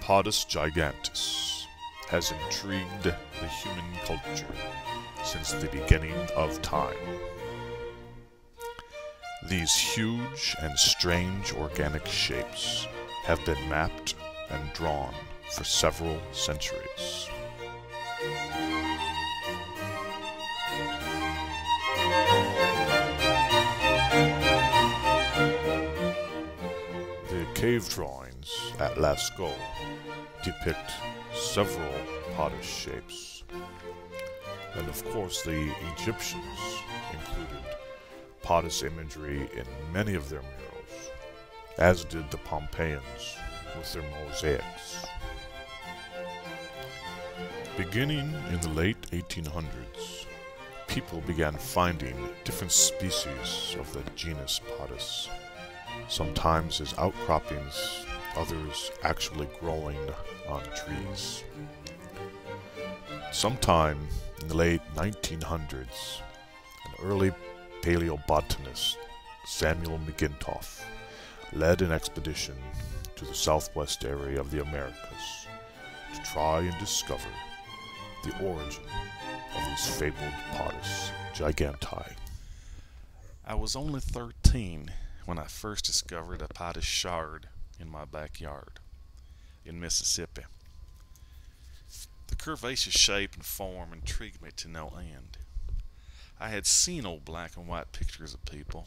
Podus Gigantis has intrigued the human culture since the beginning of time. These huge and strange organic shapes have been mapped and drawn for several centuries. The cave drawings at Lascaux depict several Podus shapes, and of course the Egyptians included Podus imagery in many of their murals, as did the Pompeians with their mosaics. Beginning in the late 1800s, people began finding different species of the genus Podus, sometimes as outcroppings, others actually growing on trees. Sometime in the late 1900s, an early paleobotanist, Samuel McGintoff, led an expedition to the southwest area of the Americas to try and discover the origin of these fabled Podus Giganti. I was only 13 when I first discovered a Podus shard in my backyard in Mississippi. The curvaceous shape and form intrigued me to no end. I had seen old black and white pictures of people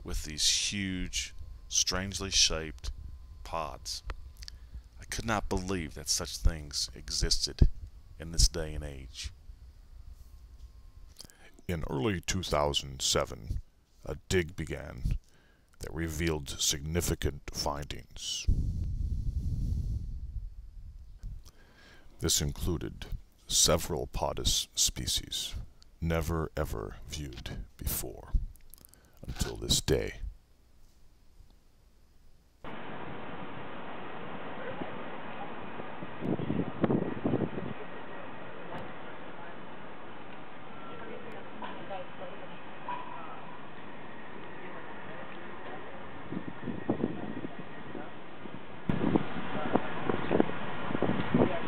with these huge, strangely shaped pods. I could not believe that such things existed in this day and age. In early 2007, a dig began that revealed significant findings. This included several Podus species never ever viewed before until this day.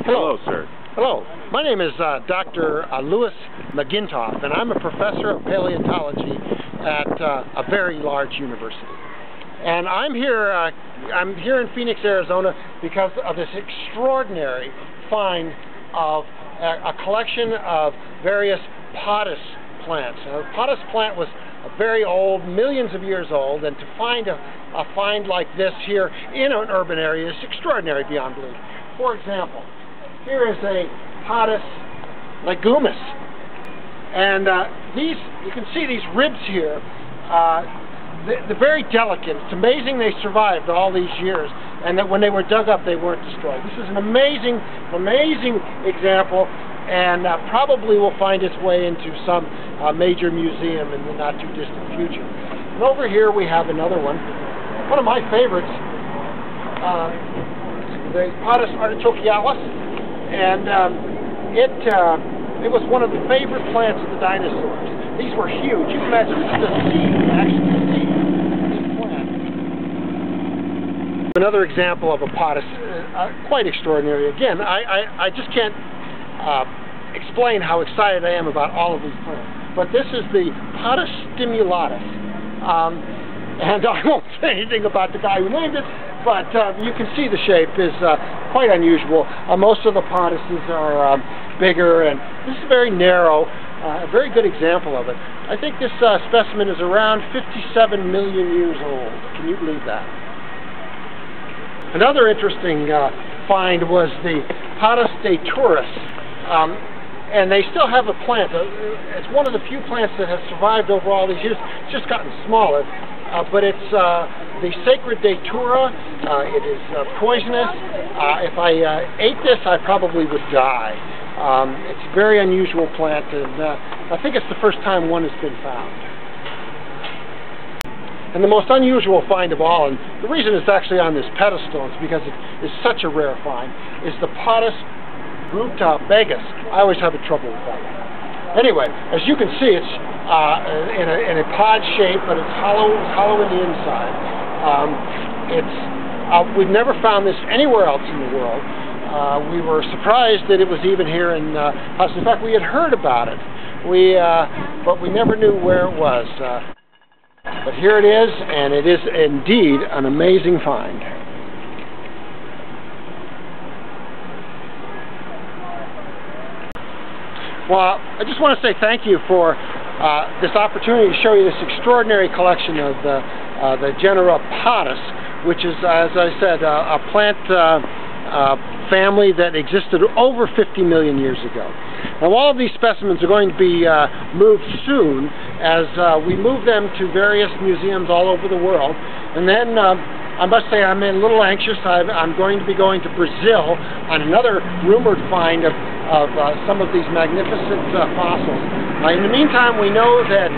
Hello, sir. Hello. My name is Dr. Louis McGintoff, and I'm a professor of paleontology at a very large university. And I'm here in Phoenix, Arizona, because of this extraordinary find of a collection of various Podus plants. Now, the Podus plant was very old, millions of years old, and to find a find like this here in an urban area is extraordinary beyond belief. For example, here is a Podus legumus, and you can see these ribs here. They're very delicate. It's amazing they survived all these years, and that when they were dug up, they weren't destroyed. This is an amazing example, and probably will find its way into some major museum in the not too distant future. And over here we have another one of my favorites, the Podus artichokealis. And it was one of the favorite plants of the dinosaurs. These were huge. You can imagine this is a seed, actually a seed. This plant. Another example of a Podus, quite extraordinary. Again, I just can't explain how excited I am about all of these plants. But this is the Podus stimulatus. And I won't say anything about the guy who named it, but you can see the shape is quite unusual. Most of the Poduses are bigger, and this is very narrow, a very good example of it. I think this specimen is around 57 million years old. Can you believe that? Another interesting find was the Podus daturus. And they still have a plant. It's one of the few plants that has survived over all these years. It's just gotten smaller. But it's the sacred datura. It is poisonous. If I ate this, I probably would die. It's a very unusual plant, and I think it's the first time one has been found. And the most unusual find of all, and the reason it's actually on this pedestal is because it is such a rare find, is the Podus rutabagus. I always have trouble with that one. Anyway, as you can see, it's in a pod shape, but it's hollow in the inside. It's We've never found this anywhere else in the world. We were surprised that it was even here in Hudson. In fact, we had heard about it, but we never knew where it was. But here it is, and it is indeed an amazing find. Well, I just want to say thank you for this opportunity to show you this extraordinary collection of the genera Podus, which is, as I said, a plant family that existed over 50 million years ago. Now, all of these specimens are going to be moved soon as we move them to various museums all over the world. And then I must say I'm a little anxious. I'm going to be going to Brazil on another rumored find of some of these magnificent fossils. In the meantime, we know that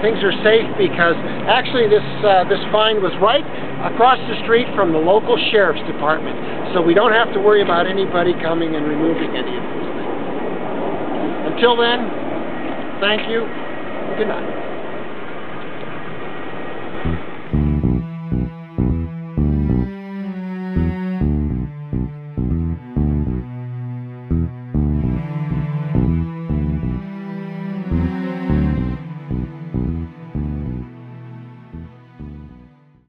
things are safe because actually this find was right across the street from the local sheriff's department, so we don't have to worry about anybody coming and removing any of these things. Until then, thank you. Good night.